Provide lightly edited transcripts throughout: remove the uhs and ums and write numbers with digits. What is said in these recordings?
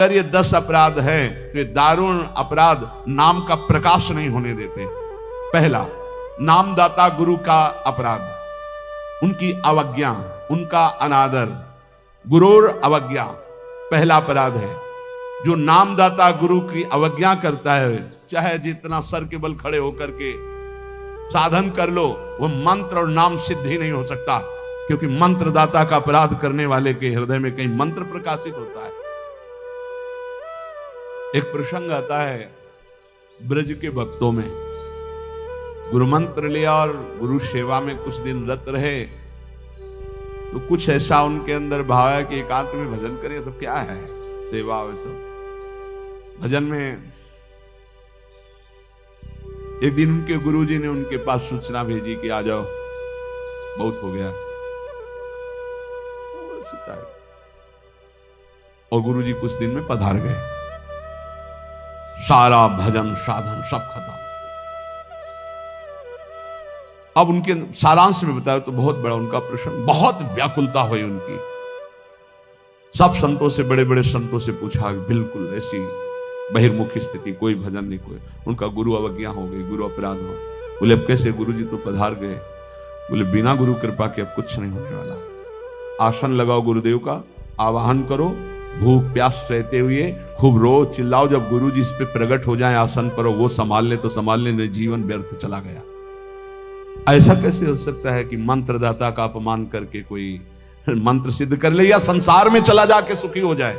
अगर ये 10 अपराध है तो ये दारुण अपराध नाम का प्रकाश नहीं होने देते। पहला, नामदाता गुरु का अपराध, उनकी अवज्ञा, उनका अनादर, गुरूर अवज्ञा पहला अपराध है। जो नामदाता गुरु की अवज्ञा करता है, चाहे जितना सर के बल खड़े होकर के साधन कर लो, वो मंत्र और नाम सिद्ध ही नहीं हो सकता, क्योंकि मंत्रदाता का अपराध करने वाले के हृदय में कहीं मंत्र प्रकाशित होता है। एक प्रसंग आता है ब्रज के भक्तों में, गुरु मंत्र लिया और गुरु सेवा में कुछ दिन रत रहे, तो कुछ ऐसा उनके अंदर भाव है कि एकांत में भजन करिए। सब क्या है सेवा, वैसा भजन में एक दिन उनके गुरुजी ने उनके पास सूचना भेजी कि आ जाओ, बहुत हो गया। और गुरुजी कुछ दिन में पधार गए, सारा भजन साधन सब खत्म। अब उनके सारांश में बताया तो बहुत बड़ा उनका प्रश्न, बहुत व्याकुलता हुई उनकी। सब संतों से, बड़े बड़े संतों से पूछा, बिल्कुल ऐसी बहिर्मुखी स्थिति, कोई भजन नहीं, कोई। उनका गुरु अवज्ञा हो गई, गुरु अपराध हो। बोले अब कैसे? गुरु जी तो पधार गए। बोले बिना गुरु कृपा के अब कुछ नहीं होने वाला। आसन लगाओ गुरुदेव का, आवाहन करो, भूख प्यास सहते हुए खूब रो चिल्लाओ, जब गुरु जी इस पे प्रकट हो जाए आसन पर, वो संभाल ले तो संभाल ले, जीवन व्यर्थ चला गया। ऐसा कैसे हो सकता है कि मंत्रदाता का अपमान करके कोई मंत्र सिद्ध कर ले या संसार में चला जाके सुखी हो जाए?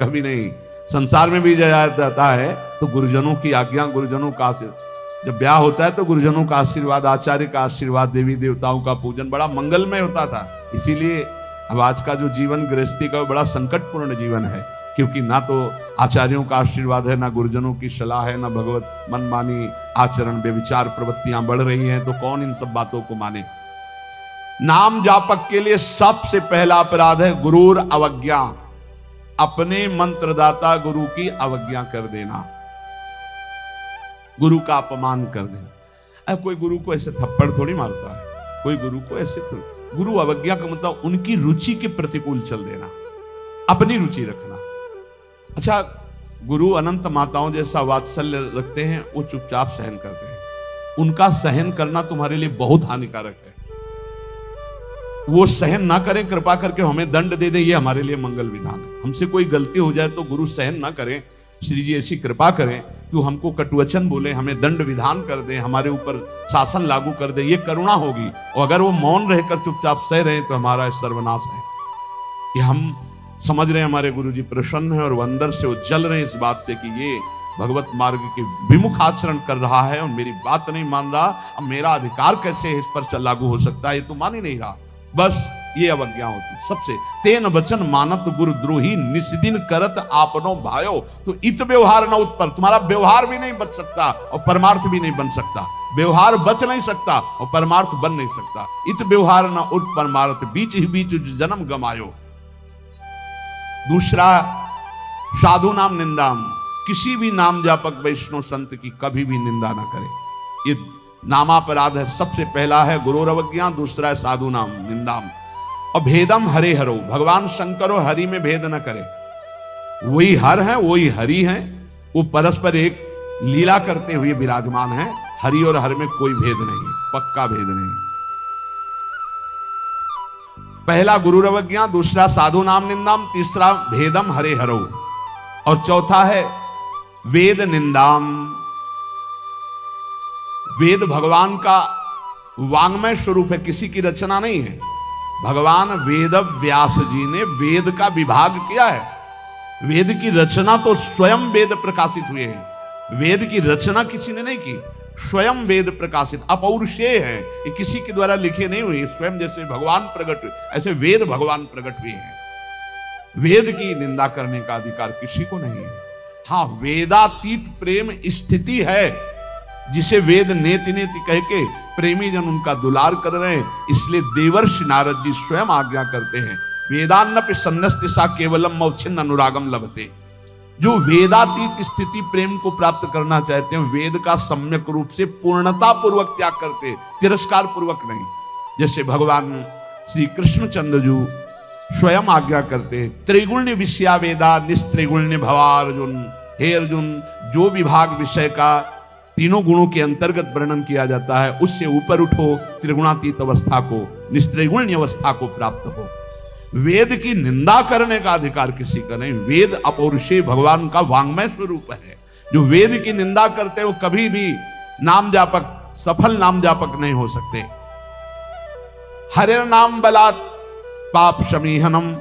कभी नहीं। संसार में भी जाता है तो गुरुजनों की आज्ञा, गुरुजनों का आशीर्वाद। जब ब्याह होता है तो गुरुजनों का आशीर्वाद, आचार्य का आशीर्वाद, देवी देवताओं का पूजन बड़ा मंगलमय होता था। इसीलिए अब आज का जो जीवन गृहस्थी का बड़ा संकटपूर्ण जीवन है, क्योंकि ना तो आचार्यों का आशीर्वाद है, ना गुरुजनों की सलाह है, ना भगवत मनमानी आचरण व्यभिचार प्रवृत्तियां बढ़ रही हैं, तो कौन इन सब बातों को माने। नाम जापक के लिए सबसे पहला अपराध है गुरूर अवज्ञा, अपने मंत्रदाता गुरु की अवज्ञा कर देना, गुरु का अपमान कर देना। अब कोई गुरु को ऐसे थप्पड़ थोड़ी मारता है, कोई गुरु को ऐसे थोड़ी। गुरु अवज्ञा का मतलब उनकी रुचि के प्रतिकूल चल देना, अपनी रुचि रखना। अच्छा, गुरु अनंत माताओं जैसा वात्सल्य रखते हैं, वो चुपचाप सहन करते हैं। उनका सहन करना तुम्हारे लिए बहुत हानिकारक है। वो सहन ना करें, कृपा करके हमें दंड दे दें, ये हमारे लिए मंगल विधान है। हमसे कोई गलती हो जाए तो गुरु सहन ना करें, श्री जी ऐसी कृपा करें कि वो हमको कटुवचन बोले, हमें दंड विधान कर दें, हमारे ऊपर शासन लागू कर दें, ये करुणा होगी। और अगर वो मौन रहकर चुपचाप सह रहे तो हमारा सर्वनाश है। कि हम समझ रहे हैं हमारे गुरु जी प्रसन्न है, और वो अंदर से वो जल रहे हैं इस बात से कि ये भगवत मार्ग के विमुख आचरण कर रहा है और मेरी बात नहीं मान रहा, अब मेरा अधिकार कैसे इस पर लागू हो सकता है, ये तो मान ही नहीं रहा। बस ये अवज्ञा होती सबसे। तेन वचन मानत गुरु द्रोही, निस्दिन करत आपनो भायो। तो इत व्यवहार न उत्पर, तुम्हारा व्यवहार भी नहीं बच सकता और परमार्थ भी नहीं बन सकता। व्यवहार बच नहीं सकता और परमार्थ बन नहीं सकता। इत व्यवहार न उठ परमार्थ, बीच ही बीच जन्म गमायो। दूसरा, साधु नाम निंदाम, किसी भी नाम जापक वैष्णव संत की कभी भी निंदा ना करे। ये नामापराध है। सबसे पहला है गुरु अवज्ञा, दूसरा है साधु नाम निंदाम। और भेदम हरे हरो, भगवान शंकर और हरि में भेद न करे। वही हर है, वही हरि है, वो परस्पर एक लीला करते हुए विराजमान है। हरि और हर में कोई भेद नहीं, पक्का भेद नहीं। पहला गुरु अवज्ञा, दूसरा साधु नाम निंदाम, तीसरा भेदम हरे हरो, और चौथा है वेद निंदाम। वेद भगवान का वांग्मय स्वरूप है, किसी की रचना नहीं है। भगवान वेद व्यास जी ने वेद का विभाग किया है। वेद की रचना तो स्वयं वेद प्रकाशित हुए हैं। वेद की रचना किसी ने नहीं की, स्वयं वेद प्रकाशित अपौरुषेय है। ये किसी के द्वारा लिखे नहीं हुए, स्वयं जैसे भगवान प्रकट हुए ऐसे वेद भगवान प्रकट हुए हैं। वेद की निंदा करने का अधिकार किसी को नहीं है। हाँ, वेदातीत प्रेम स्थिति है, जिसे वेद नेति नेति कह के प्रेमी जन उनका दुलार कर रहे हैं। इसलिए देवर्षि नारद जी स्वयं आज्ञा करते हैं, वेदान्नपि सन्नस्तिसा केवलम मौच्छिन्न अनुरागम लभते। जो वेदातीत स्थिति प्रेम को प्राप्त करना चाहते हैं, वेद का सम्यक रूप से पूर्णता पूर्वक त्याग करते, तिरस्कार पूर्वक नहीं। जैसे भगवान श्री कृष्णचंद्र जी स्वयं आज्ञा करते हैं। त्रिगुण्य विषया वेदा निस्त्रिगुण्य भवा अर्जुन। हे अर्जुन, जो विभाग विषय का तीनों गुणों के अंतर्गत वर्णन किया जाता है उससे ऊपर उठो, त्रिगुणातीत अवस्था को, निस्त्रिगुण्य अवस्था को प्राप्त हो। वेद की निंदा करने का अधिकार किसी का नहीं। वेद अपौरुषेय भगवान का वांग्मय स्वरूप है। जो वेद की निंदा करते हो कभी भी नाम जापक, सफल नाम जापक नहीं हो सकते। हरे नाम बलात् पाप शमीहनम।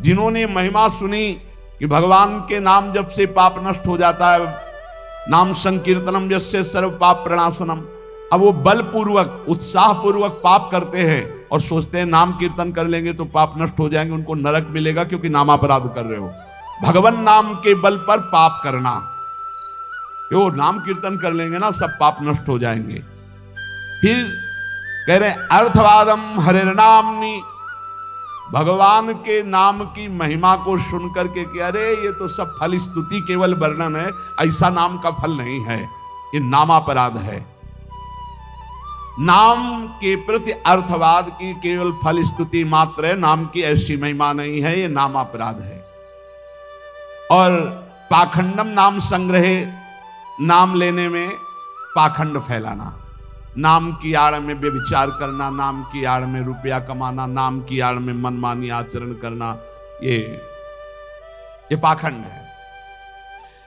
जिन्होंने महिमा सुनी कि भगवान के नाम जप से पाप नष्ट हो जाता है, नाम संकीर्तनम यस्य सर्व पाप प्रणाशनम, अब वो बलपूर्वक उत्साह पूर्वक पाप करते हैं और सोचते हैं नाम कीर्तन कर लेंगे तो पाप नष्ट हो जाएंगे, उनको नरक मिलेगा क्योंकि नामापराध कर रहे हो। भगवान नाम के बल पर पाप करना, वो नाम कीर्तन कर लेंगे ना सब पाप नष्ट हो जाएंगे। फिर कह रहे अर्थवादम हरिर्नामनि, भगवान के नाम की महिमा को सुन करके कि अरे ये तो सब फल स्तुति केवल वर्णन है, ऐसा नाम का फल नहीं है, ये नामापराध है। नाम के प्रति अर्थवाद की केवल फल स्तुति मात्र है, नाम की ऐसी महिमा नहीं है, ये नामापराध है। और पाखंडम नाम संग्रहे, नाम लेने में पाखंड फैलाना, नाम की आड़ में व्यभिचार करना, नाम की आड़ में रुपया कमाना, नाम की आड़ में मनमानी आचरण करना, ये पाखंड है।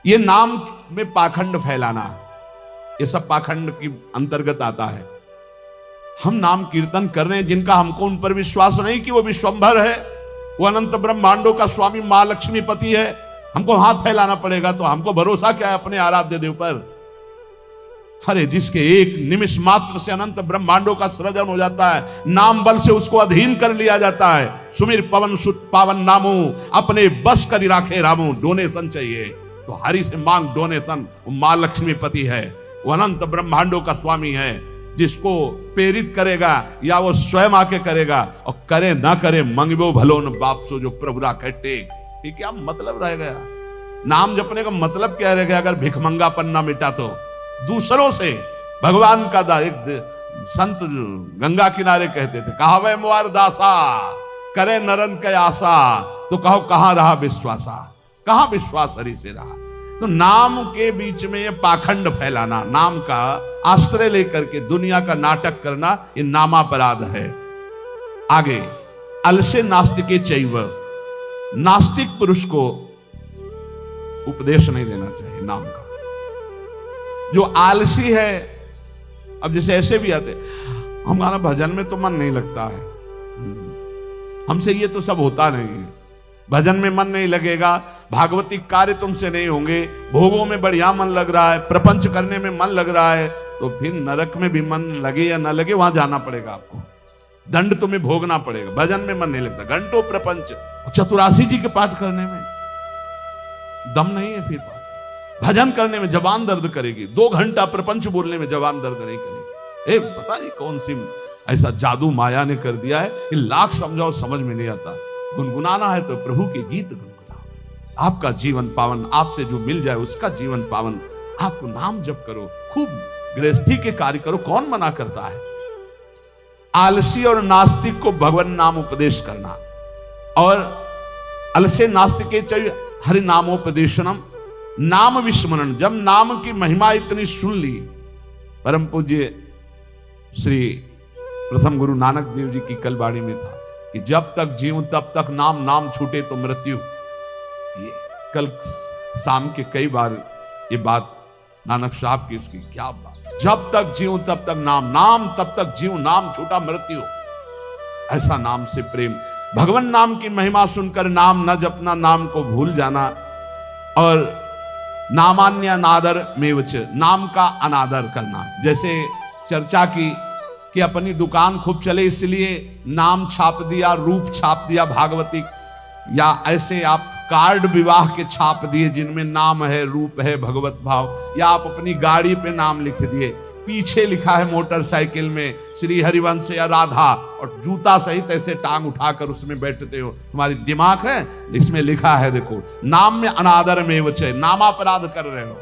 ये नाम में पाखंड फैलाना, ये सब पाखंड की अंतर्गत आता है। हम नाम कीर्तन कर रहे हैं जिनका हमको उन पर विश्वास नहीं कि वो विश्वंभर है, वो अनंत ब्रह्मांडों का स्वामी मां लक्ष्मी पति है, हमको हाथ फैलाना पड़ेगा। तो हमको भरोसा क्या है अपने आराध्य देव पर? अरे जिसके एक निमिष मात्र से अनंत ब्रह्मांडों का सृजन हो जाता है, नाम बल से उसको अधीन कर लिया जाता है। सुमिर पवन सुत पावन नामो, अपने बस कर राखे रामो। डोनेशन चाहिए तो हरि से मांग डोनेशन। वो मां लक्ष्मी पति है, वो अनंत ब्रह्मांडों का स्वामी है। जिसको प्रेरित करेगा या वो स्वयं आके करेगा, और करे ना करे मंगबो भलो न बाप सो जो प्रभु राखे टेक। ये क्या मतलब रह गया? नाम जपने का मतलब क्या रह गया अगर भिखमंगापन ना मिटा तो? दूसरों से भगवान का एक संत गंगा किनारे कहते थे, कहावे मुआर दासा करे नरन के आशा, तो कहो कहां रहा विश्वासा, कहां विश्वास हरि से रहा। तो नाम के बीच में ये पाखंड फैलाना, नाम का आश्रय लेकर के दुनिया का नाटक करना, ये नामापराध है। आगे अलसे नास्तिके चैव, नास्तिक पुरुष को उपदेश नहीं देना चाहिए नाम का। जो आलसी है, अब जैसे ऐसे भी आते, हमारा भजन में तो मन नहीं लगता है, हमसे ये तो सब होता नहीं है, भजन में मन नहीं लगेगा, भागवतिक कार्य तुमसे नहीं होंगे, भोगों में बढ़िया मन लग रहा है, प्रपंच करने में मन लग रहा है, तो फिर नरक में भी मन लगे या ना लगे वहां जाना पड़ेगा आपको, दंड तुम्हें भोगना पड़ेगा। भजन में मन नहीं लगता, घंटों प्रपंच, चतुरासी जी के पाठ करने में दम नहीं है, फिर भजन करने में जबान दर्द करेगी, 2 घंटा प्रपंच बोलने में जबान दर्द नहीं करेगी। पता नहीं कौन सी ऐसा जादू माया ने कर दिया है कि लाख समझाओ समझ में नहीं आता। गुनगुनाना है तो प्रभु के गीत गुनगुनाओ, आपका जीवन पावन, आपसे जो मिल जाए उसका जीवन पावन। आपको नाम जप करो, खूब गृहस्थी के कार्य करो, कौन मना करता है? आलसी और नास्तिक को भगवान नाम उपदेश करना, और अलसे नास्तिके चाहिए हरि नामोपदेशनम, नाम विस्मरण। जब नाम की महिमा इतनी सुन ली, परम पूज्य श्री प्रथम गुरु नानक देव जी की कल बाड़ी में था कि जब तक जीऊं तब तक नाम, नाम छूटे तो मृत्यु। ये कल शाम के कई बार ये बात नानक साहब की, उसकी क्या बात, जब तक जीऊं तब तक नाम, नाम तब तक जीऊं, नाम छूटा मृत्यु। ऐसा नाम से प्रेम, भगवान नाम की महिमा सुनकर नाम न जपना, नाम को भूल जाना, और नामान्य अनादर मेवच, नाम का अनादर करना। जैसे चर्चा की कि अपनी दुकान खूब चले इसलिए नाम छाप दिया, रूप छाप दिया भागवतिक, या ऐसे आप कार्ड विवाह के छाप दिए जिनमें नाम है, रूप है, भगवत भाव, या आप अपनी गाड़ी पे नाम लिख दिए, पीछे लिखा है मोटरसाइकिल में श्री हरिवंश या राधा, और जूता सहित ऐसे टांग उठाकर उसमें बैठते हो। तुम्हारी दिमाग है, इसमें लिखा है देखो, नाम में अनादर में वचे, नामापराध कर रहे हो।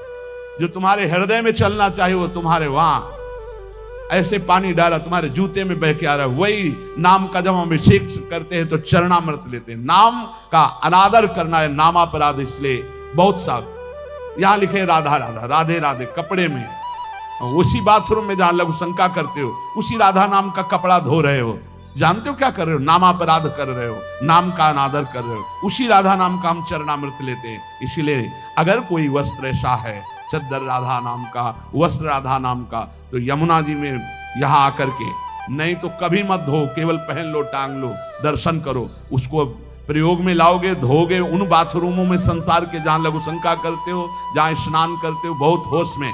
जो तुम्हारे हृदय में चलना चाहिए वो तुम्हारे वहां ऐसे पानी डाला तुम्हारे जूते में बह के आ रहा है। वही नाम का जब हम अभिषेक करते हैं तो चरणामृत लेते हैं। नाम का अनादर करना है नामापराध। इसलिए बहुत साफ यहां लिखे राधा राधा, राधे राधे कपड़े में, उसी बाथरूम में जहां लघु शंका करते हो उसी राधा नाम का कपड़ा धो रहे हो। जानते हो क्या कर रहे हो? नामापराध कर रहे हो, नाम का अनादर कर रहे हो। उसी राधा नाम का हम चरणामृत लेते हैं। इसीलिए अगर कोई वस्त्र ऐसा है चद्दर राधा नाम का, वस्त्र राधा नाम का, तो यमुना जी में यहां आकर के, नहीं तो कभी मत धो, केवल पहन लो, टांग लो, दर्शन करो। उसको प्रयोग में लाओगे, धोगे उन बाथरूमों में संसार के जहां लघु शंका करते हो, जहां स्नान करते हो बहुत होश में।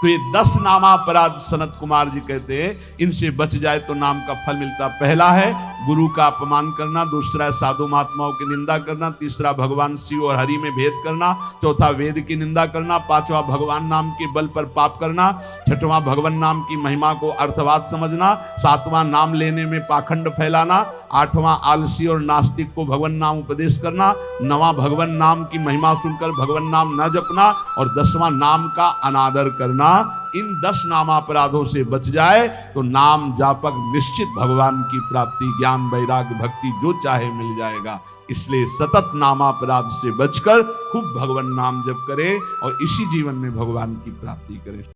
तो ये 10 नामापराध सनत कुमार जी कहते हैं इनसे बच जाए तो नाम का फल मिलता। पहला है गुरु का अपमान करना, दूसरा है साधु महात्माओं की निंदा करना, तीसरा भगवान शिव और हरि में भेद करना, चौथा वेद की निंदा करना, पांचवा भगवान नाम के बल पर पाप करना, छठवां भगवान नाम की महिमा को अर्थवाद समझना, सातवां नाम लेने में पाखंड फैलाना, आठवां आलसी और नास्तिक को भगवान नाम उपदेश करना, नवां भगवान नाम की महिमा सुनकर भगवान नाम न जपना, और 10वां नाम का अनादर करना। इन 10 नामापराधों से बच जाए तो नाम जापक निश्चित भगवान की प्राप्ति, ज्ञान वैराग्य भक्ति जो चाहे मिल जाएगा। इसलिए सतत नामापराध से बचकर खूब भगवान नाम जप करे और इसी जीवन में भगवान की प्राप्ति करे।